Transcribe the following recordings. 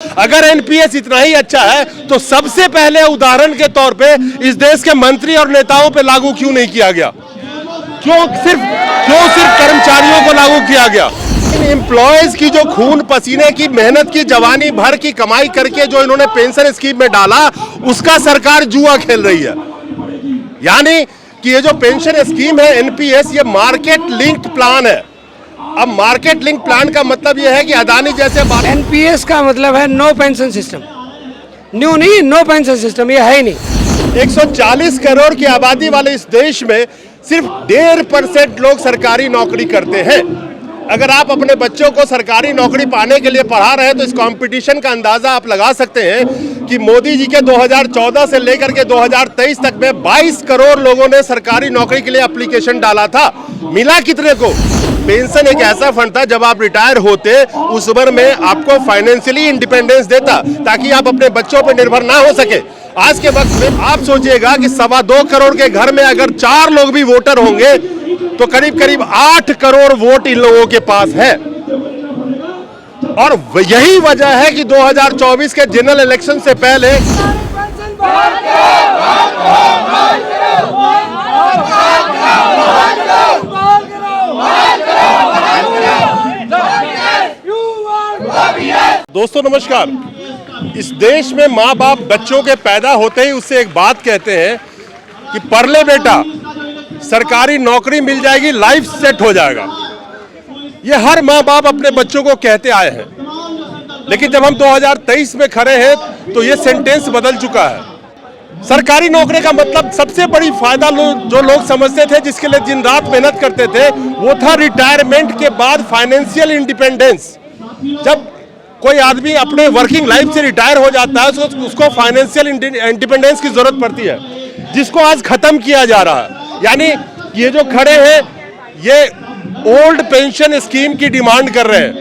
अगर एनपीएस इतना ही अच्छा है तो सबसे पहले उदाहरण के तौर पे इस देश के मंत्री और नेताओं पे लागू क्यों नहीं किया गया? क्यों सिर्फ कर्मचारियों को लागू किया गया? एम्प्लॉयज की जो खून पसीने की मेहनत की जवानी भर की कमाई करके जो इन्होंने पेंशन स्कीम में डाला, उसका सरकार जुआ खेल रही है। यानी कि ये जो पेंशन स्कीम है एनपीएस, ये मार्केट लिंक्ड प्लान है। अब मार्केट लिंक प्लान का मतलब यह है कि अदानी जैसे एनपीएस का मतलब है नो पेंशन सिस्टम, न्यू नहीं, नो पेंशन सिस्टम, ये है ही नहीं। 140 करोड़ की आबादी वाले इस देश में सिर्फ 1.5% लोग सरकारी नौकरी करते हैं। अगर आप अपने बच्चों को सरकारी नौकरी पाने के लिए पढ़ा रहे हैं तो इस कंपटीशन का अंदाजा आप लगा सकते हैं कि मोदी जी के 2014 से लेकर के 2023 तक में 22 करोड़ लोगों ने सरकारी नौकरी के लिए एप्लीकेशन डाला था। मिला कितने को? पेंशन एक ऐसा फंड था जब आप रिटायर होते उस उम्र में आपको फाइनेंशियली इंडिपेंडेंस देता ताकि आप अपने बच्चों पर निर्भर ना हो सके। आज के वक्त में आप सोचिएगा कि 2.25 करोड़ के घर में अगर 4 लोग भी वोटर होंगे तो करीब करीब 8 करोड़ वोट इन लोगों के पास है। और यही वजह है कि 2024 के जनरल इलेक्शन से पहले दोस्तों नमस्कार। इस देश में माँ बाप बच्चों के पैदा होते ही उससे एक बात कहते हैं कि पढ़ ले बेटा, सरकारी नौकरी मिल जाएगी, लाइफ सेट हो जाएगा। ये हर माँ बाप अपने बच्चों को कहते आए हैं। लेकिन जब हम 2023 में खड़े हैं तो ये सेंटेंस बदल चुका है। सरकारी नौकरी का मतलब सबसे बड़ी फायदा जो लोग समझते थे, जिसके लिए दिन रात मेहनत करते थे, वो था रिटायरमेंट के बाद फाइनेंशियल इंडिपेंडेंस। जब कोई आदमी अपने वर्किंग लाइफ से रिटायर हो जाता है तो उसको फाइनेंशियल इंडिपेंडेंस की जरूरत पड़ती है, जिसको आज खत्म किया जा रहा है। यानी ये जो खड़े हैं ये ओल्ड पेंशन स्कीम की डिमांड कर रहे हैं।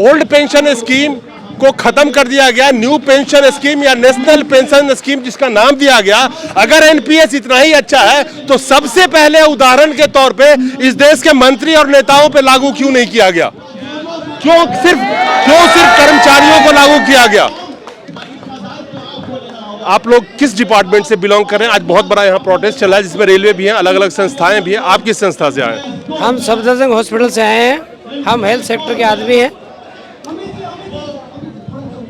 ओल्ड पेंशन स्कीम को खत्म कर दिया गया, न्यू पेंशन स्कीम या नेशनल पेंशन स्कीम जिसका नाम दिया गया। अगर एनपीएस इतना ही अच्छा है तो सबसे पहले उदाहरण के तौर पे इस देश के मंत्री और नेताओं पे लागू क्यों नहीं किया गया? क्यों सिर्फ कर्मचारियों को लागू किया गया? आप लोग किस डिपार्टमेंट से बिलोंग कर रहे हैं? आज बहुत बड़ा यहाँ प्रोटेस्ट चला है जिसमें रेलवे भी है, अलग अलग संस्थाएं भी हैं। आप किस संस्था से आए हैं? हम सफदरजंग हॉस्पिटल से आए हैं, हम हेल्थ सेक्टर के आदमी हैं।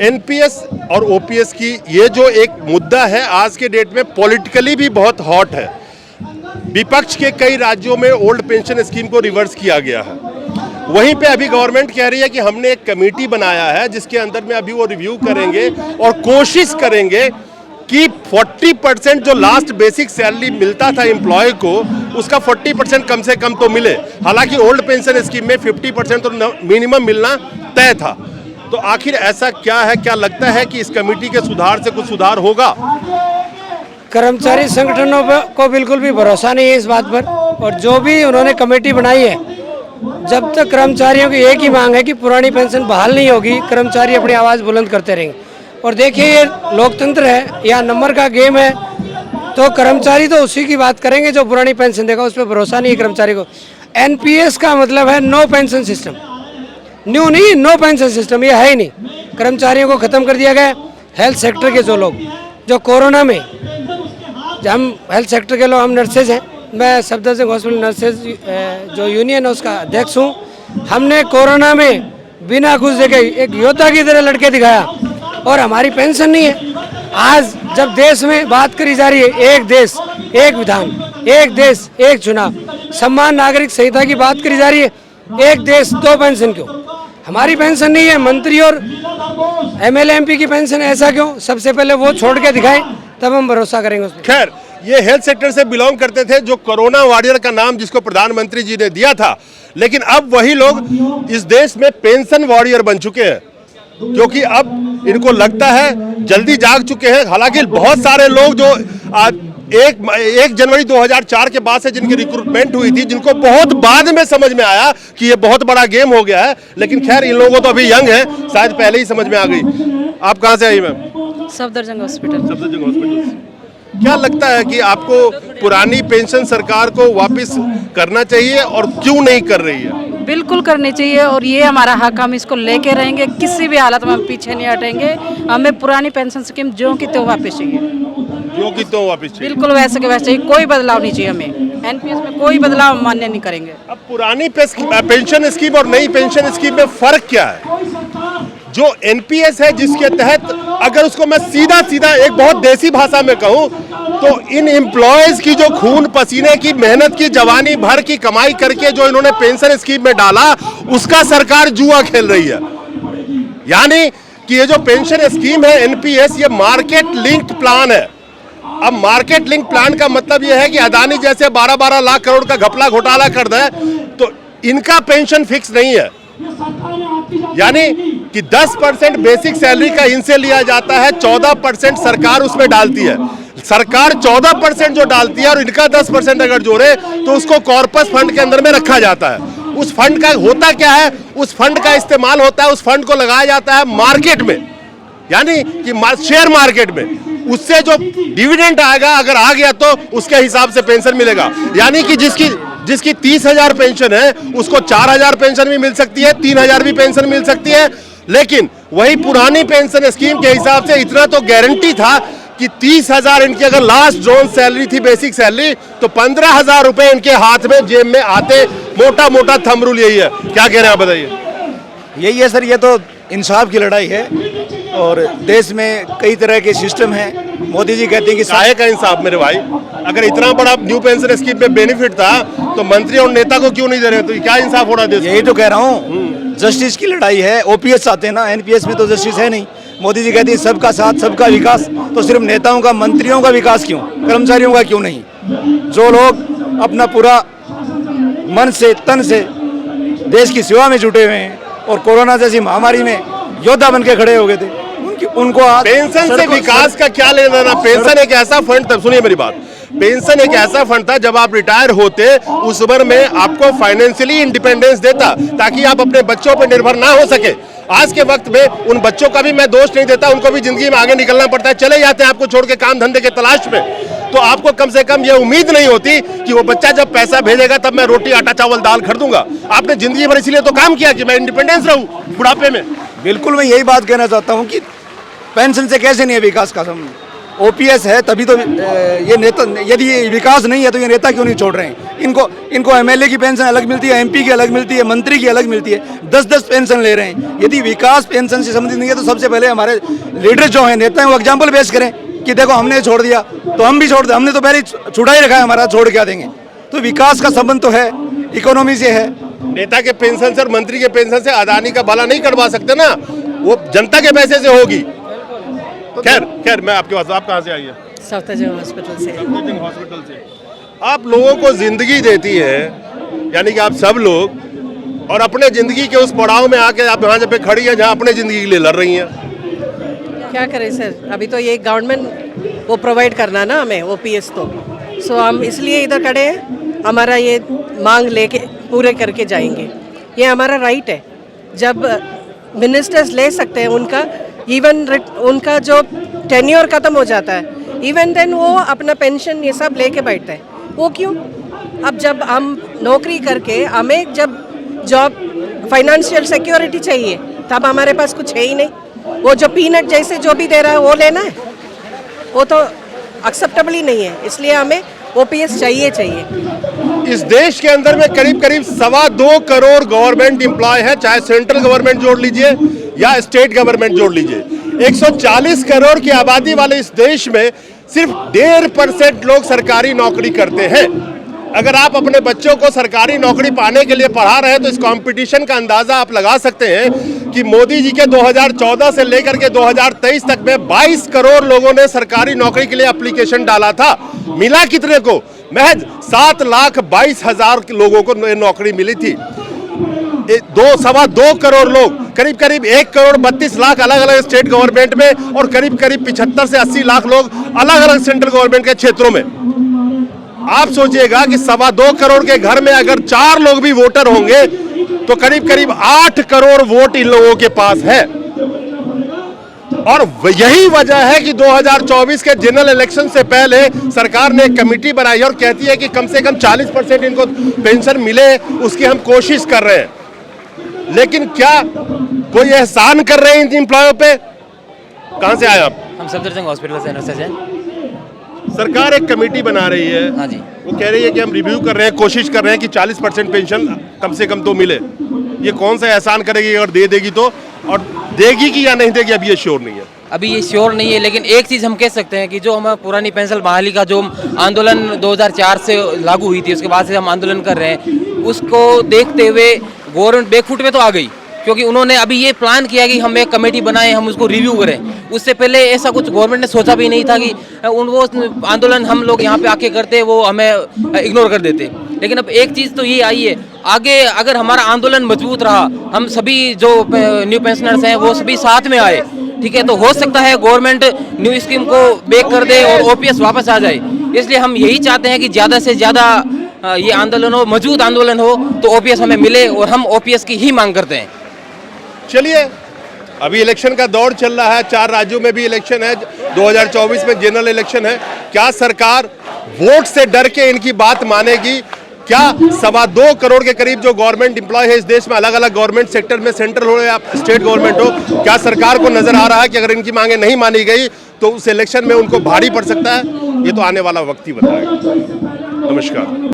एनपीएस और ओपीएस की ये जो एक मुद्दा है आज के डेट में पॉलिटिकली भी बहुत हॉट है। विपक्ष के कई राज्यों में ओल्ड पेंशन स्कीम को रिवर्स किया गया है। वहीं पे अभी गवर्नमेंट कह रही है कि हमने एक कमेटी बनाया है जिसके अंदर में अभी वो रिव्यू करेंगे और कोशिश करेंगे कि 40% जो लास्ट बेसिक सैलरी मिलता था एम्प्लॉय को, उसका 40% कम से कम तो मिले। हालांकि ओल्ड पेंशन स्कीम में 50% तो मिनिमम मिलना तय था। तो आखिर ऐसा क्या है? क्या लगता है कि इस कमेटी के सुधार से कुछ सुधार होगा? कर्मचारी संगठनों को बिल्कुल भी भरोसा नहीं है इस बात पर। और जो भी उन्होंने कमेटी बनाई है, जब तक कर्मचारियों की एक ही मांग है कि पुरानी पेंशन बहाल नहीं होगी, कर्मचारी अपनी आवाज़ बुलंद करते रहेंगे। और देखिए ये लोकतंत्र है या नंबर का गेम है, तो कर्मचारी तो उसी की बात करेंगे जो पुरानी पेंशन देगा। उस पर भरोसा नहीं है कर्मचारी को। एनपीएस का मतलब है नो पेंशन सिस्टम, न्यू नहीं, नो पेंशन सिस्टम, ये है ही नहीं। कर्मचारियों को ख़त्म कर दिया गया। हेल्थ सेक्टर के जो लोग जो कोरोना में, हम हेल्थ सेक्टर के लोग, हम नर्सेज हैं, मैं सफदरजंग हॉस्पिटल नर्सेज जो यूनियन है उसका अध्यक्ष हूँ। हमने कोरोना में बिना घूस देके एक योद्धा की तरह लड़के दिखाया और हमारी पेंशन नहीं है। आज जब देश में बात करी जा रही है, एक देश एक विधान, एक देश एक चुनाव, सम्मान नागरिक संहिता की बात करी जा रही है, एक देश दो पेंशन क्यों? हमारी पेंशन नहीं है, मंत्री और एमएलए एमपी की पेंशन, ऐसा क्यों? सबसे पहले वो छोड़ के दिखाएं, तब हम भरोसा करेंगे उस पर। खैर, ये हेल्थ सेक्टर से बिलोंग करते थे, जो कोरोना वॉरियर का नाम जिसको प्रधानमंत्री जी ने दिया था। लेकिन अब वही लोग इस देश में पेंशन वॉरियर बन चुके हैं, क्योंकि अब इनको लगता है जल्दी जाग चुके हैं। हालांकि बहुत सारे लोग जो 1 जनवरी 2004 के बाद से जिनकी रिक्रूटमेंट हुई थी, जिनको बहुत बाद में समझ में आया कि ये बहुत बड़ा गेम हो गया है। लेकिन खैर, इन लोगों को तो अभी यंग है, शायद पहले ही समझ में आ गई। आप कहाँ से आई ma'am? Safdarjung hospital. Safdarjung hospital. क्या लगता है कि आपको पुरानी पेंशन सरकार को वापस करना चाहिए और क्यों नहीं कर रही है? बिल्कुल करनी चाहिए और ये हमारा हक, हम इसको लेके रहेंगे, किसी भी हालत में हम पीछे नहीं हटेंगे। हमें पुरानी पेंशन स्कीम जो की त्यों वापस चाहिए, जो कि तो वापस चाहिए। बिल्कुल वैसे के वैसे चाहिए, कोई बदलाव नहीं चाहिए हमें। एनपीएस में कोई बदलाव हम मान्य नहीं करेंगे। अब पुरानी पेंशन स्कीम और नई पेंशन स्कीम में फर्क क्या है? जो एनपीएस है जिसके तहत अगर उसको मैं सीधा सीधा एक बहुत देसी भाषा में कहूं तो इन एम्प्लॉयज की जो खून पसीने की मेहनत की जवानी भर की कमाई करके जो इन्होंने पेंशन स्कीम में डाला उसका सरकार जुआ खेल रही है। यानी कि ये जो पेंशन स्कीम है एनपीएस, ये मार्केट लिंक्ड प्लान है। अब मार्केट लिंक प्लान का मतलब यह है कि अदानी जैसे 12-12 लाख करोड़ का घपला घोटाला कर दे तो इनका पेंशन फिक्स नहीं है। यानी कि 10% बेसिक सैलरी का इनसे लिया जाता है, 14% सरकार उसमें डालती है। सरकार 14% जो डालती है और इनका 10% अगर जोड़े तो उसको कॉर्पस फंड के अंदर में रखा जाता है। उस फंड का होता क्या है? उस फंड का इस्तेमाल होता है, उस फंड को लगाया जाता है मार्केट में, यानी कि शेयर मार्केट में। उससे जो डिविडेंड आएगा अगर आ गया तो उसके हिसाब से पेंशन मिलेगा। यानी कि जिसकी 30,000 पेंशन है उसको 4,000 पेंशन भी मिल सकती है, 3,000 भी पेंशन मिल सकती है। लेकिन वही पुरानी पेंशन स्कीम के हिसाब से इतना तो गारंटी था कि 30,000 इनकी अगर लास्ट जोन सैलरी थी, बेसिक सैलरी, तो 15,000 रुपए इनके हाथ में जेब में आते। मोटा मोटा थंब रूल यही है। क्या कह रहे हैं आप बताइए? यही है सर, ये तो इंसाफ की लड़ाई है और देश में कई तरह के सिस्टम हैं। मोदी जी कहते हैं कि काहे का इंसाफ मेरे भाई? अगर इतना बड़ा न्यू पेंशन स्कीम में बेनिफिट था तो मंत्री और नेता को क्यों नहीं दे रहे? तो क्या इंसाफ हो रहा है? यही तो कह रहा हूँ, जस्टिस की लड़ाई है। ओपीएस आते हैं ना, एनपीएस में तो जस्टिस है नहीं। मोदी जी कहते हैं सबका साथ सबका विकास, तो सिर्फ नेताओं का मंत्रियों का विकास क्यों, कर्मचारियों का क्यों नहीं? जो लोग अपना पूरा मन से तन से देश की सेवा में जुटे हुए हैं और कोरोना जैसी महामारी में योद्धा बन के खड़े हो गए थे, उनको पेंशन से विकास का क्या लेना देना? पेंशन एक ऐसा फंड था, सुनिए मेरी बात, पेंशन एक ऐसा फंड था जब आप रिटायर होते उस उम्र में आपको फाइनेंशियली इंडिपेंडेंस देता ताकि आप अपने बच्चों पर निर्भर ना हो सके। आज के वक्त में उन बच्चों का भी मैं दोष नहीं देता, उनको भी जिंदगी में आगे निकलना पड़ता है, चले जाते हैं आपको छोड़ के काम धंधे के तलाश में। तो आपको कम से कम ये उम्मीद नहीं होती कि वो बच्चा जब पैसा भेजेगा तब मैं रोटी आटा चावल दाल खरीदूंगा। आपने जिंदगी भर इसीलिए तो काम किया कि मैं इंडिपेंडेंस रहूं बुढ़ापे में। बिल्कुल, मैं यही बात कहना चाहता हूँ कि पेंशन से कैसे नहीं है विकास का संबंध? ओपीएस है तभी तो ये नेता, यदि ये विकास नहीं है तो ये नेता क्यों नहीं छोड़ रहे हैं? इनको एमएलए की पेंशन अलग मिलती है, एमपी की अलग मिलती है, मंत्री की अलग मिलती है, 10-10 पेंशन ले रहे हैं। यदि विकास पेंशन से संबंधित नहीं है तो सबसे पहले हमारे लीडर जो हैं, नेता हैं, वो एग्जाम्पल पेश करें कि देखो हमने छोड़ दिया तो हम भी छोड़ दें, हमने तो पहले छुड़ा ही रखा है, हमारा छोड़ क्या देंगे? तो विकास का संबंध तो है, इकोनॉमी से है। नेता के पेंशन से और मंत्री के पेंशन से अदानी का भला नहीं करवा सकते ना, वो जनता के पैसे से होगी। खैर मैं आपके पास, आप कहाँ से आई है? सफदरजंग हॉस्पिटल से। सफदरजंग हॉस्पिटल से। आप लोगों को जिंदगी देती है, यानी कि आप सब लोग, और अपने जिंदगी के उस पड़ाव में आके आप यहाँ पे खड़ी हैं जहाँ अपने जिंदगी के लिए लड़ रही हैं। क्या करें सर, अभी तो ये गवर्नमेंट वो प्रोवाइड करना ना हमें ओपीएस, तो सो हम इसलिए इधर खड़े हैं। हमारा ये मांग लेके पूरे करके जाएंगे, ये हमारा राइट है। जब मिनिस्टर्स ले सकते हैं उनका, इवन उनका जो टेन्योर ख़त्म हो जाता है, इवन देन वो अपना पेंशन ये सब लेके बैठते हैं, वो क्यों? अब जब हम नौकरी करके हमें जब जॉब फाइनेंशियल सिक्योरिटी चाहिए तब हमारे पास कुछ है ही नहीं। वो जो पीनट जैसे जो भी दे रहा है वो लेना है, वो तो एक्सेप्टेबल ही नहीं है। इसलिए हमें ओपीएस चाहिए। इस देश के अंदर में करीब करीब 2.25 करोड़ गवर्नमेंट एम्प्लॉय है, चाहे सेंट्रल गवर्नमेंट जोड़ लीजिए या स्टेट गवर्नमेंट जोड़ लीजिए। 140 करोड़ की आबादी वाले इस देश में सिर्फ 1.5% लोग सरकारी नौकरी करते हैं। अगर आप अपने बच्चों को सरकारी नौकरी पाने के लिए पढ़ा रहे हैं तो इस कंपटीशन का अंदाजा आप लगा सकते हैं कि मोदी जी के 2014 से लेकर के 2023 तक में 22 करोड़ लोगों ने सरकारी नौकरी के लिए एप्लीकेशन डाला था। मिला कितने को? महज 7,22,000 लोगों को नौकरी मिली थी। 2.25 करोड़ लोग, करीब करीब 1,32,00,000 अलग अलग स्टेट गवर्नमेंट में और करीब करीब 75 से 80 लाख लोग अलग अलग सेंट्रल गवर्नमेंट के क्षेत्रों में। आप सोचिएगा कि 2.25 करोड़ के घर में अगर 4 लोग भी वोटर होंगे तो करीब करीब 8 करोड़ वोट इन लोगों के पास है। और यही वजह है कि 2024 के जनरल इलेक्शन से पहले सरकार ने एक कमेटी बनाई और कहती है कि कम से कम 40% इनको पेंशन मिले, उसकी हम कोशिश कर रहे हैं। लेकिन क्या कोई एहसान कर रहे हैं इन एम्प्लॉयों पे? कहां से आए आप? हम सफदरजंग हॉस्पिटल से नर्सेज हैं। सरकार एक कमेटी बना रही है, हाँ जी। वो कह रही है कि हम रिव्यू कर रहे हैं, कोशिश कर रहे हैं कि 40% पेंशन कम से कम तो मिले। ये कौन सा एहसान करेगी अगर दे देगी तो, और देगी कि या नहीं देगी अभी ये श्योर नहीं है। अभी ये श्योर नहीं है, लेकिन एक चीज़ हम कह सकते हैं कि जो हम पुरानी पेंशन बहाली का जो आंदोलन 2004 से लागू हुई थी, उसके बाद से हम आंदोलन कर रहे हैं, उसको देखते हुए गवर्नमेंट बैकफुट पे तो आ गई, क्योंकि उन्होंने अभी ये प्लान किया कि हम एक कमेटी बनाएं, हम उसको रिव्यू करें। उससे पहले ऐसा कुछ गवर्नमेंट ने सोचा भी नहीं था कि वो आंदोलन हम लोग यहाँ पे आके करते, वो हमें इग्नोर कर देते। लेकिन अब एक चीज़ तो ये आई है, आगे अगर हमारा आंदोलन मजबूत रहा, हम सभी जो न्यू पेंशनर्स हैं वो सभी साथ में आए, ठीक है, तो हो सकता है गवर्नमेंट न्यू स्कीम को बैक कर दे और ओपीएस वापस आ जाए। इसलिए हम यही चाहते हैं कि ज़्यादा से ज़्यादा ये आंदोलन हो, मजबूत आंदोलन हो, तो ओपीएस हमें मिले, और हम ओपीएस की ही मांग करते हैं। चलिए, अभी इलेक्शन का दौर चल रहा है, 4 राज्यों में भी इलेक्शन है, 2024 में जनरल इलेक्शन है। क्या सरकार वोट से डर के इनकी बात मानेगी? क्या 2.25 करोड़ के करीब जो गवर्नमेंट एम्प्लॉय है इस देश में, अलग अलग गवर्नमेंट सेक्टर में, सेंट्रल हो या स्टेट गवर्नमेंट हो, क्या सरकार को नजर आ रहा है कि अगर इनकी मांगे नहीं मानी गई तो उस इलेक्शन में उनको भारी पड़ सकता है? ये तो आने वाला वक्त ही बताएगा। नमस्कार।